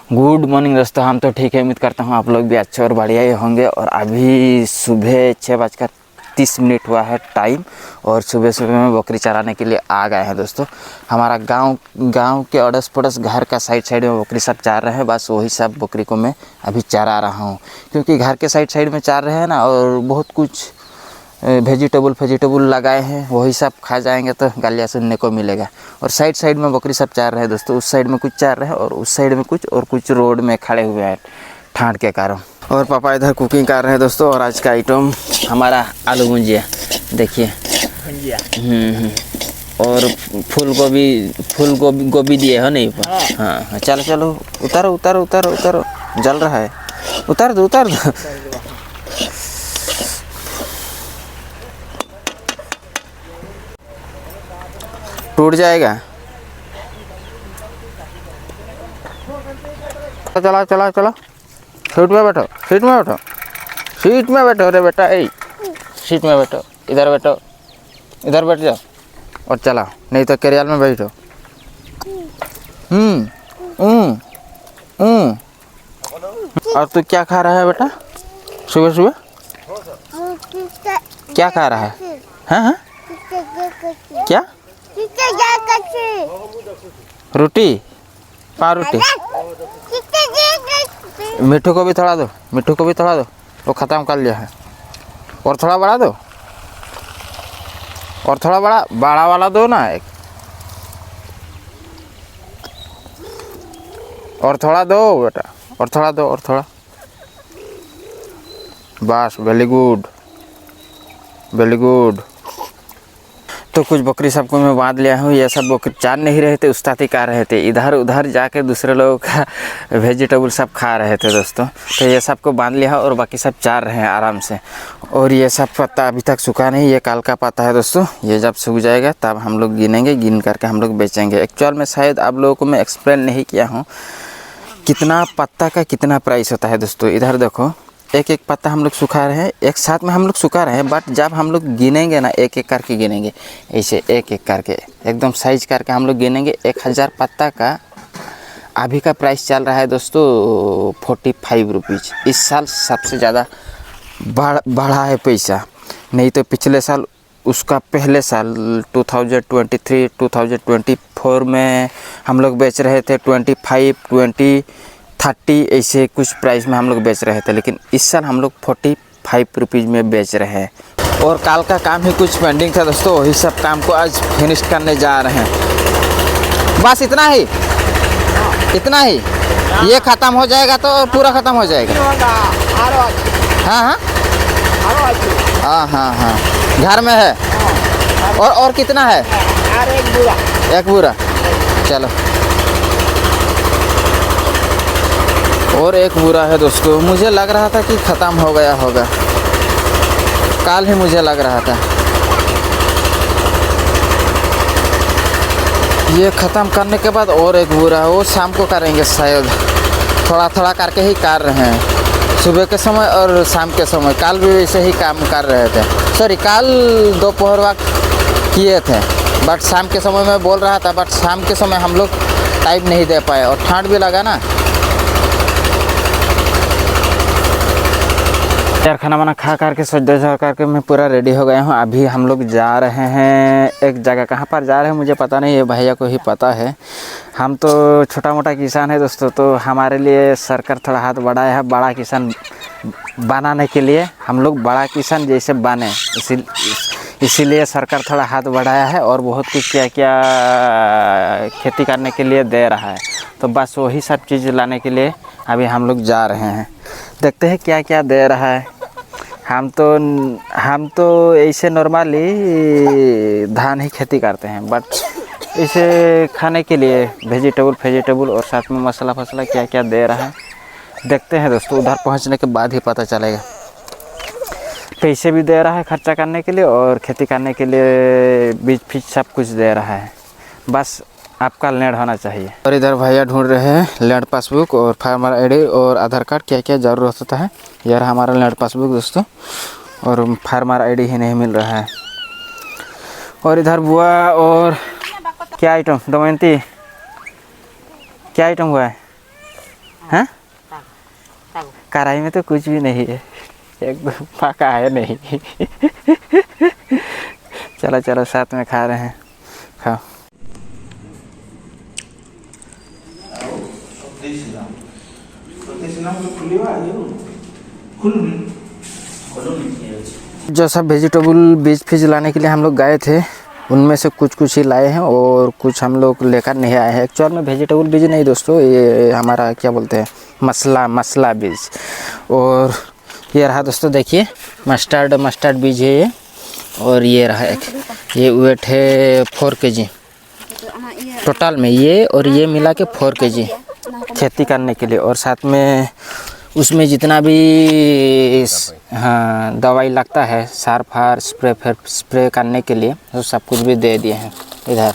Good morning दोस्तों, हम तो ठीक है। उम्मीद करता हूँ आप लोग भी अच्छे और बढ़िया ही होंगे। और अभी सुबह 6:30 हुआ है टाइम, और सुबह सुबह में बकरी चराने के लिए आ गए हैं दोस्तों। हमारा गांव के अड़ोस पड़ोस घर का साइड में बकरी सब चार रहे हैं। बस वही सब बकरी को मैं अभी चरा रहा हूँ, क्योंकि घर के साइड में चार रहे हैं ना, और बहुत कुछ वेजिटेबल लगाए हैं, वही सब खा जाएंगे तो गालियाँ सुनने को मिलेगा। और साइड में बकरी सब चार रहे हैं दोस्तों। उस साइड में कुछ चार रहे हैं और उस साइड में कुछ, और कुछ रोड में खड़े हुए हैं ठंड के कारण। और पापा इधर कुकिंग कर रहे हैं दोस्तों। और आज का आइटम हमारा आलू भुंजिया, देखिए। और फूल गोभी दिए हो नहीं? हाँ, चलो उतारो, जल रहा है, उतार दो। टूट जाएगा। चला सीट में बैठो रे बेटा, सीट में बैठो, इधर बैठ जाओ और चला, नहीं तो कैरियर में बैठो। और तू क्या खा रहा है बेटा सुबह? क्या खा रहा है? हाँ, क्या? रोटी, पावरोटी। मिठू को भी थोड़ा दो, वो ख़त्म कर लिया है। और थोड़ा बड़ा दो, और थोड़ा बड़ा वाला दो ना एक, और थोड़ा दो बेटा, और थोड़ा। बस, वेरी गुड। तो कुछ बकरी सबको मैं बांध लिया हूँ। ये सब बकरी चार नहीं रहे थे, उस्तादी कर रहे थे, इधर उधर जाके दूसरे लोगों का वेजिटेबल सब खा रहे थे दोस्तों। तो ये सबको बांध लिया और बाकी सब चार रहे हैं आराम से। और ये सब पत्ता अभी तक सूखा नहीं, ये काल का पत्ता है दोस्तों। ये जब सूख जाएगा तब हम लोग गिनेंगे, गिन करके हम लोग बेचेंगे। एक्चुअल में शायद आप लोगों को मैं एक्सप्लेन नहीं किया हूँ कितना पत्ता का कितना प्राइस होता है दोस्तों। इधर देखो, एक पत्ता हम लोग सुखा रहे हैं, एक साथ में हम लोग सुखा रहे हैं, बट जब हम लोग गिनेंगे ना, एक करके गिनेंगे, ऐसे एक करके एकदम साइज करके हम लोग गिनेंगे। 1000 पत्ता का अभी का प्राइस चल रहा है दोस्तों 45 रुपीज़। इस साल सबसे ज़्यादा बढ़ा है पैसा, नहीं तो पिछले साल, उसका पहले साल 2023-2024 में हम लोग बेच रहे थे 25, 20, 30 ऐसे कुछ प्राइस में हम लोग बेच रहे थे। लेकिन इस साल हम लोग 45 रुपीज़ में बेच रहे हैं। और काल का काम ही कुछ पेंडिंग था दोस्तों, वही सब काम को आज फिनिश करने जा रहे हैं। बस इतना ही, ये ख़त्म हो जाएगा तो पूरा ख़त्म हो जाएगा। हाँ, घर में है। और कितना है? एक पूरा। चलो, और एक बुरा है दोस्तों। मुझे लग रहा था कि ख़त्म हो गया होगा, कल ही मुझे लग रहा था। ये ख़त्म करने के बाद और एक बुरा है, वो शाम को करेंगे शायद। थोड़ा करके ही कर रहे हैं, सुबह के समय और शाम के समय। कल भी वैसे ही काम कर रहे थे, सॉरी कल दोपहर वक्त किए थे, बट शाम के समय में बोल रहा था, बट शाम के समय हम लोग टाइम नहीं दे पाए, और ठंड भी लगा ना। यार खाना वाना खा करके सज करके मैं पूरा रेडी हो गया हूँ। अभी हम लोग जा रहे हैं एक जगह, कहाँ पर जा रहे हैं मुझे पता नहीं है, भैया को ही पता है। हम तो छोटा मोटा किसान है दोस्तों, तो हमारे लिए सरकार थोड़ा हाथ बढ़ाया है बड़ा किसान बनाने के लिए। हम लोग बड़ा किसान जैसे बने, इसीलिए सरकार थोड़ा हाथ बढ़ाया है, और बहुत कुछ क्या खेती करने के लिए दे रहा है। तो बस वही सब चीज़ लाने के लिए अभी हम लोग जा रहे हैं। देखते हैं क्या दे रहा है। हम तो ऐसे नॉर्मली धान ही खेती करते हैं, बट इसे खाने के लिए वेजिटेबल और साथ में मसाला फसला क्या दे रहा है देखते हैं दोस्तों। उधर पहुंचने के बाद ही पता चलेगा। पैसे भी दे रहा है खर्चा करने के लिए, और खेती करने के लिए बीज फीज सब कुछ दे रहा है। बस आपका लैंड होना चाहिए। और इधर भैया ढूंढ रहे हैं लैंड पासबुक और फार्मर आईडी और आधार कार्ड, क्या ज़रूरत होता है। यार हमारा लैंड पासबुक दोस्तों, और फार्मर आईडी ही नहीं मिल रहा है। और इधर बुआ, और क्या आइटम दमयंती, क्या आइटम हुआ है? हाँ कढ़ाई में तो कुछ भी नहीं है, एकदम पका है नहीं। चलो चलो साथ में खा रहे हैं, खाओ। जो सब वेजिटेबल बीज फीज लाने के लिए हम लोग गए थे, उनमें से कुछ कुछ ही लाए हैं और कुछ हम लोग लेकर नहीं आए हैं। एक्चुअल में वेजिटेबल बीज नहीं दोस्तों, ये हमारा क्या बोलते हैं मसला बीज। और ये रहा दोस्तों, देखिए मस्टर्ड बीज है ये। और ये रहा एक, ये वेट है 4 kg टोटल में, ये और ये मिला के 4 kg खेती करने के लिए। और साथ में उसमें जितना भी हाँ दवाई लगता है, सार फार स्प्रे करने के लिए, तो सब कुछ भी दे दिए हैं इधर,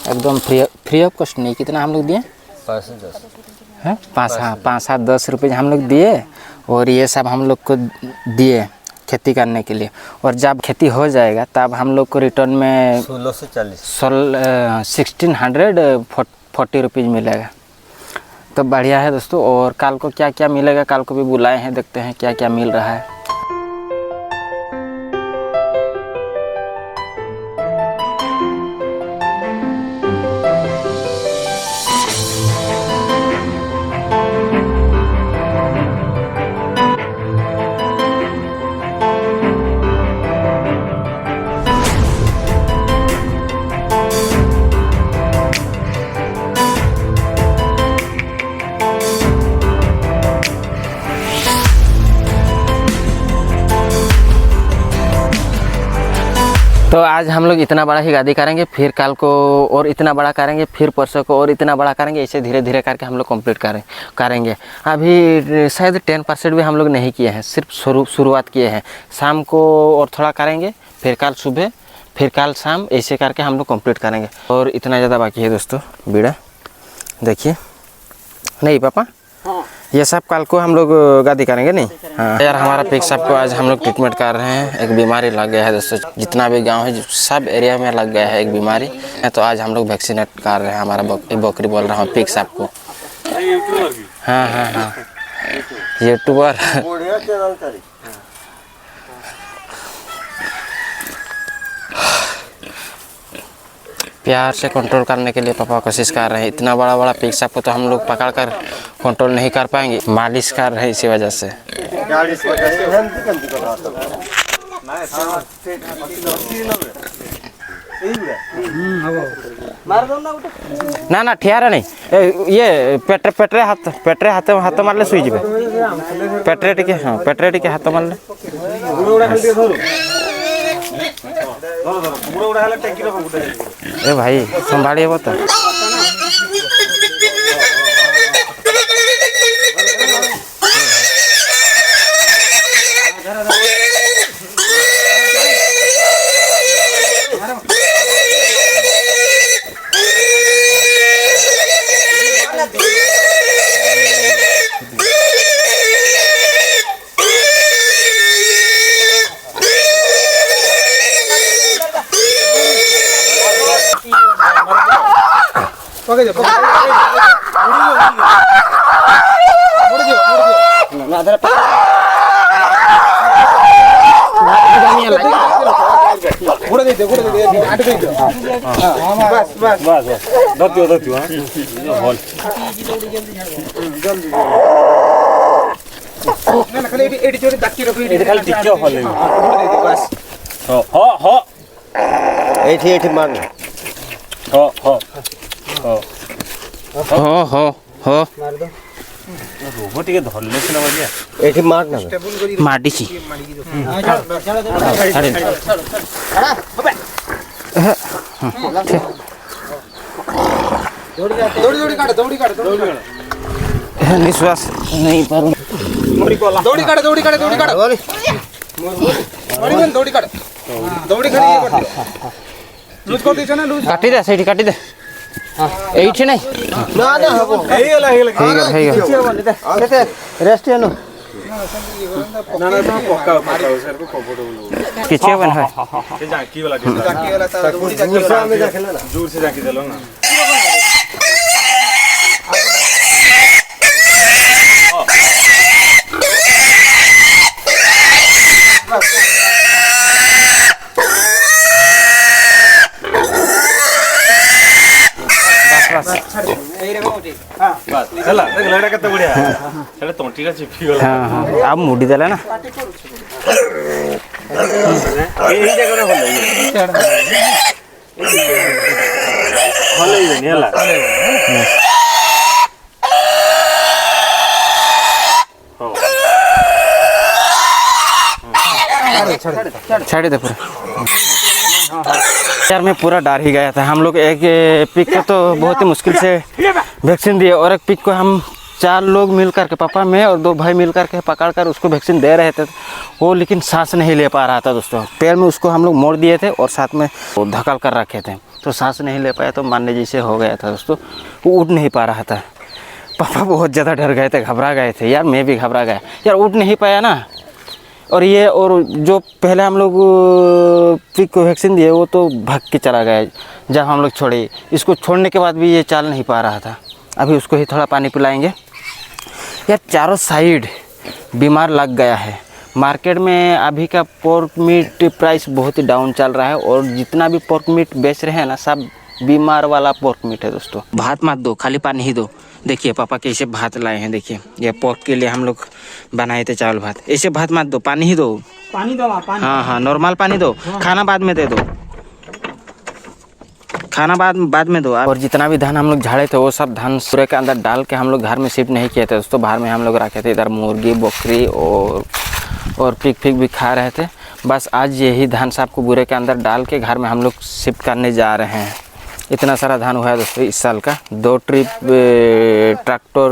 एकदम फ्री ऑफ कॉस्ट। नहीं, कितना हम लोग दिए? 5-10 रुपये हम लोग दिए। और ये सब हम लोग को दिए खेती करने के लिए। और जब खेती हो जाएगा तब हम लोग को रिटर्न में 1640 रुपीज़ मिलेगा। तो बढ़िया है दोस्तों। और कल को क्या क्या मिलेगा, कल को भी बुलाए हैं, देखते हैं क्या क्या मिल रहा है। तो आज हम लोग इतना बड़ा ही गादी करेंगे, फिर कल को और इतना बड़ा करेंगे, फिर परसों को और इतना बड़ा करेंगे। ऐसे धीरे धीरे करके हम लोग कंप्लीट करेंगे। अभी शायद 10% भी हम लोग नहीं किए हैं, सिर्फ शुरुआत किए हैं। शाम को और थोड़ा करेंगे, फिर कल सुबह, फिर कल शाम, ऐसे करके हम लोग कंप्लीट करेंगे। और इतना ज़्यादा बाकी है दोस्तों बीड़ा, देखिए। नहीं पापा, ये सब कल को हम लोग गादी करेंगे। नहीं हाँ यार, हमारा पिग सबको आज हम लोग ट्रीटमेंट कर रहे हैं। एक बीमारी लग गया है दोस्तों, जितना भी गांव है सब एरिया में लग गया है एक बीमारी। तो आज हम लोग वैक्सीनेट कर रहे हैं हमारा बकरी बोल रहा हूँ पिग सबको। हाँ हाँ हाँ यूट्यूबर। प्यार से कंट्रोल करने के लिए पापा कोशिश कर रहे हैं। इतना बड़ा बड़ा पिग सबको तो हम लोग पकड़ कर कंट्रोल नहीं कर पाएंगे, मालिश कर रहे हैं इसी वजह से। ना ना ठियारा नहीं, ये पेट्रे हाथ मारले सुई जीवे। पेट्रे टिके हाँ पेट्रे टिके हाथ मारले। ए भाई संभालिए वो तो। विश्वास नहीं पर दौड़ी काट काटी दे सही काटी दे एठी नहीं ना ना हबो केते रेस्ट हेलो ना ना पक्का सर को कंफर्टेबल किछे बन है के जाकी वाला दूर में जाके ना दूर से जाके चलो ना कलर कते बढ़िया सेटा तंटीटा चिपी गला हाँ हाँ आप मुड़ी देला ना एही जगह रे भले नहीं हला छाड़ी दे पूरा यार मैं पूरा डर ही गया था। हम लोग एक पिक को तो बहुत ही मुश्किल से वैक्सीन दिए और एक पिक को हम 4 लोग मिल करके पापा मैं और 2 भाई मिल करके पकड़ कर उसको वैक्सीन दे रहे थे। वो लेकिन सांस नहीं ले पा रहा था दोस्तों। पैर में उसको हम लोग मोड़ दिए थे और साथ में धकल कर रखे थे तो सांस नहीं ले पाया तो मारने जैसे हो गया था दोस्तों। वो उठ नहीं पा रहा था। पापा बहुत ज़्यादा डर गए थे, घबरा गए थे यार। मैं भी घबरा गया यार, उठ नहीं पाया ना। और ये और जो पहले हम लोग पिक को वैक्सीन दिए वो तो भाग के चला गया जब हम लोग छोड़े। इसको छोड़ने के बाद भी ये चल नहीं पा रहा था। अभी उसको ही थोड़ा पानी पिलाएंगे। यार चारों साइड बीमार लग गया है। मार्केट में अभी का पोर्क मीट प्राइस बहुत ही डाउन चल रहा है और जितना भी पोर्क मीट बेच रहे हैं ना सब बीमार वाला पोर्क मीट है दोस्तों। भात मत दो, खाली पानी ही दो। देखिए पापा कैसे भात लाए हैं। देखिए ये पोर्क के लिए हम लोग बनाए थे चावल भात। ऐसे भात मत दो, पानी ही दो। पानी दो पानी। हाँ हाँ नॉर्मल पानी दो। खाना बाद में दे दो, खाना बाद में दो। और जितना भी धान हम लोग झाड़े थे वो सब धान सूर्य के अंदर डाल के हम लोग घर में शिफ्ट नहीं किए थे दोस्तों। बाहर में हम लोग रखे थे। इधर मुर्गी बकरी और पिक भी खा रहे थे। बस आज यही धान साहब को बुरे के अंदर डाल के घर में हम लोग शिफ्ट करने जा रहे हैं। इतना सारा धान हुआ है दोस्तों इस साल का। 2 ट्रिप ट्रैक्टर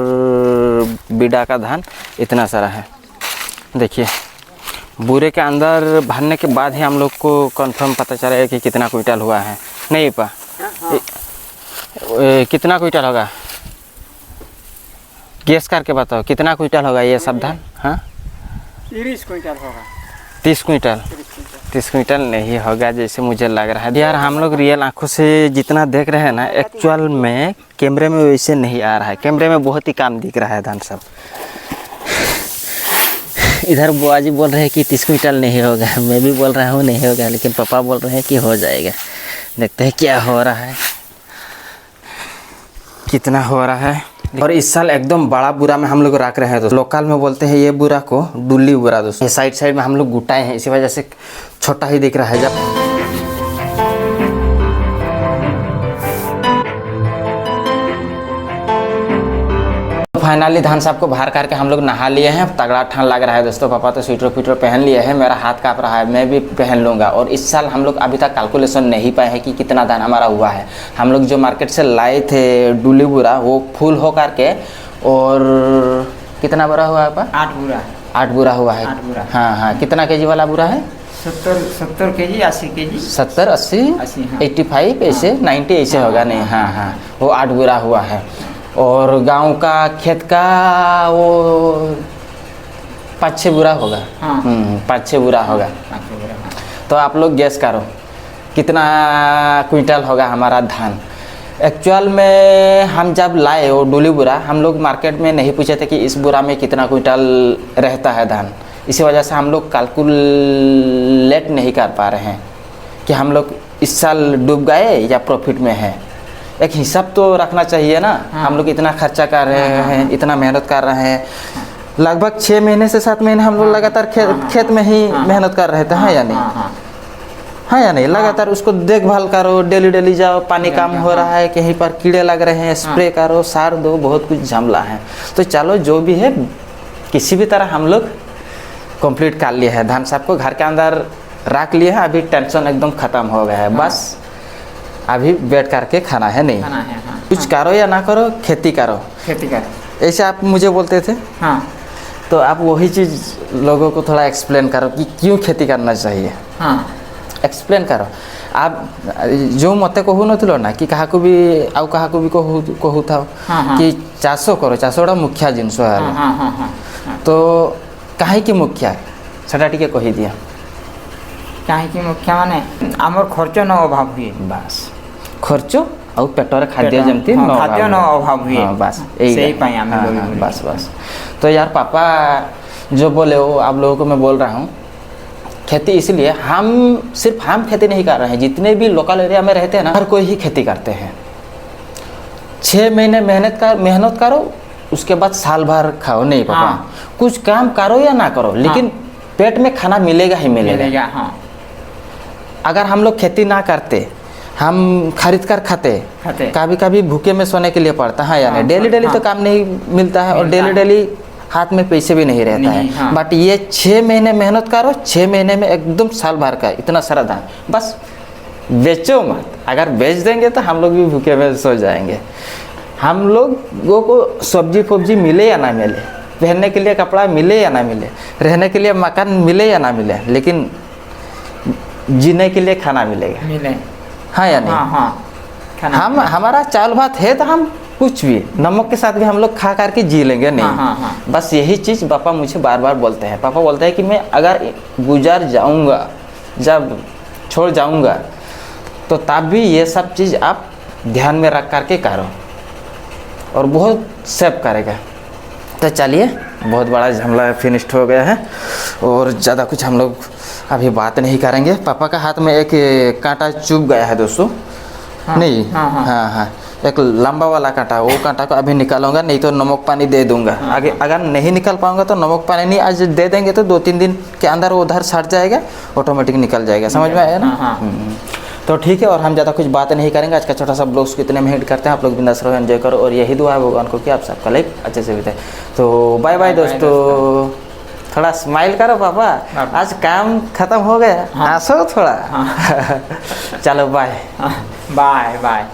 बीड़ा का धान इतना सारा है। देखिए बुरे के अंदर भरने के बाद ही हम लोग को कंफर्म पता चला है कि कितना क्विंटल हुआ है। नहीं पा कितना क्विंटल होगा, गैस करके बताओ कितना क्विंटल होगा ये सब धान। हाँ 30 क्विंटल होगा। 30 क्विंटल 30 क्विंटल नहीं होगा जैसे मुझे लग रहा है। यार हम लोग रियल आंखों से जितना देख रहे हैं ना एक्चुअल में कैमरे में वैसे नहीं आ रहा है। कैमरे में बहुत ही कम दिख रहा है धान सब। इधर बुआ जी बोल रहे हैं कि 30 क्विंटल नहीं होगा, मैं भी बोल रहा हूँ नहीं होगा, लेकिन पापा बोल रहे हैं कि हो जाएगा। देखते हैं क्या हो रहा है, कितना हो रहा है। और इस साल एकदम बड़ा बुरा में हम लोग रख रहे हैं। तो लोकल में बोलते हैं ये बुरा को डुल्ली बुरा दोस्तों। ये साइड में हम लोग गुटाए हैं, इसी वजह से छोटा ही दिख रहा है। जब फाइनली धान साहब को बाहर करके हम लोग नहा लिए हैं। तगड़ा ठंड लग रहा है दोस्तों। पापा तो स्वेटर फिटर पहन लिए हैं, मेरा हाथ काँप रहा है, मैं भी पहन लूँगा। और इस साल हम लोग अभी तक कैलकुलेशन नहीं पाए हैं कि कितना धान हमारा हुआ है। हम लोग जो मार्केट से लाए थे डुली बुरा वो फुल हो करके और कितना बुरा हुआ है पापा? 8 बुरा। 8 बुरा हुआ है। 8 बुरा। हाँ हाँ कितना केजी वाला बुरा है? 70 केजी 80 केजी 70 80 85 ऐसे 90 ऐसे होगा नहीं। हाँ हाँ वो 8 बुरा हुआ है। और गांव का खेत का वो 5-6 बुरा होगा। 5-6 बुरा होगा। तो आप लोग गैस करो कितना क्विंटल होगा हमारा धान। एक्चुअल में हम जब लाए वो डोली बुरा हम लोग मार्केट में नहीं पूछे थे कि इस बुरा में कितना क्विंटल रहता है धान। इसी वजह से हम लोग कैलकुलेट नहीं कर पा रहे हैं कि हम लोग इस साल डूब गए या प्रॉफिट में है। एक हिसाब तो रखना चाहिए ना। हम लोग इतना खर्चा कर रहे हैं, इतना मेहनत कर रहे हैं। लगभग 6 महीने से 7 महीने हम लोग लगातार खेत में ही मेहनत कर रहे थे। हाँ या नहीं? हाँ या नहीं? लगातार उसको देखभाल करो, डेली जाओ, पानी कम हो रहा है, कहीं पर कीड़े लग रहे हैं, स्प्रे करो, सार दो, बहुत कुछ झमेला है। तो चलो जो भी है किसी भी तरह हम लोग कंप्लीट कर लिए है। धान साहब को घर के अंदर रख लिए है। अभी टेंशन एकदम ख़त्म हो गया है। बस अभी बैठ करके खाना है नहीं। कुछ करो या ना करो, खेती करो। ऐसे आप मुझे बोलते थे। हाँ तो आप वही चीज़ लोगों को थोड़ा एक्सप्लेन करो कि क्यों खेती करना चाहिए। हाँ एक्सप्लेन करो। आप जो मते कहू नथिलो ना कि काहाको भी आउ काहाको भी कहू था कि चाष करो, चाष गोटा मुख्य जिनस है। तो काहे कि मुख्य सेटा टिके कहि दिया। काहे कि मुख्य माने आमर खर्च न अभाव हुए। बस खर्च और पेटर खाद्य जमती खाद्य न अभाव हुए। बस सही पाए हमें। बस तो यार पापा जो बोले वो आप लोगों को मैं बोल रहा हूँ। खेती इसलिए सिर्फ हम खेती नहीं कर रहे हैं, जितने भी लोकल एरिया में रहते हैं ना हर कोई ही खेती करते हैं। 6 महीने मेहनत करो उसके बाद साल भर खाओ नहीं पापा। हाँ। कुछ काम करो या ना करो लेकिन पेट में खाना मिलेगा ही मिलेगा। मिलेगा हाँ। अगर हम लोग खेती ना करते, हम खरीद कर खाते, कभी कभी भूखे में सोने के लिए पड़ता है या नहीं। डेली डेली तो काम नहीं मिलता है और डेली डेली हाथ में पैसे भी नहीं रहता है। हाँ। बट ये 6 महीने मेहनत करो, 6 महीने में एकदम साल भर का इतना सारा धान, बस बेचो मत। अगर बेच देंगे तो हम लोग भी भूखे में सो जाएंगे। हम लोगों को सब्जी फब्जी मिले या ना मिले, पहनने के लिए कपड़ा मिले या ना मिले, रहने के लिए मकान मिले या ना मिले, लेकिन जीने के लिए खाना मिलेगा। मिले हाँ या नहीं? हाँ हाँ। खाना हम हमारा चावल भात है तो हम कुछ भी नमक के साथ भी हम लोग खा करके जी लेंगे नहीं। हाँ, हाँ। बस यही चीज़ पापा मुझे बार बार बोलते हैं। पापा बोलते हैं कि मैं अगर गुजर जाऊंगा, जब छोड़ जाऊंगा तो तब भी ये सब चीज़ आप ध्यान में रख करके करो और बहुत सेव करेगा। तो चलिए, बहुत बड़ा हमला फिनिश्ड हो गया है और ज़्यादा कुछ हम लोग अभी बात नहीं करेंगे। पापा का हाथ में एक कांटा चुभ गया है दोस्तों। हाँ, नहीं हाँ, हाँ। हाँ हाँ, एक लंबा वाला कांटा, वो कांटा को अभी निकालूंगा, नहीं तो नमक पानी दे दूंगा। आगे अगर नहीं निकाल पाऊंगा तो नमक पानी नहीं आज दे देंगे तो 2-3 दिन के अंदर वो उधर सट जाएगा, ऑटोमेटिक निकल जाएगा। समझ में आया ना? हाँ, तो ठीक है, और हम ज़्यादा कुछ बात नहीं करेंगे। आज का छोटा सा ब्लॉग्स को इतने में हिट करते हैं। आप लोग बिंदास रहो, एंजॉय करो और यही दुआ है भगवान को कि आप सबका लाइफ अच्छे से बीते। तो बाय बाय दोस्तों। थोड़ा स्माइल करो पापा, आज काम खत्म हो गया, हंसो थोड़ा। चलो बाय। Bye bye.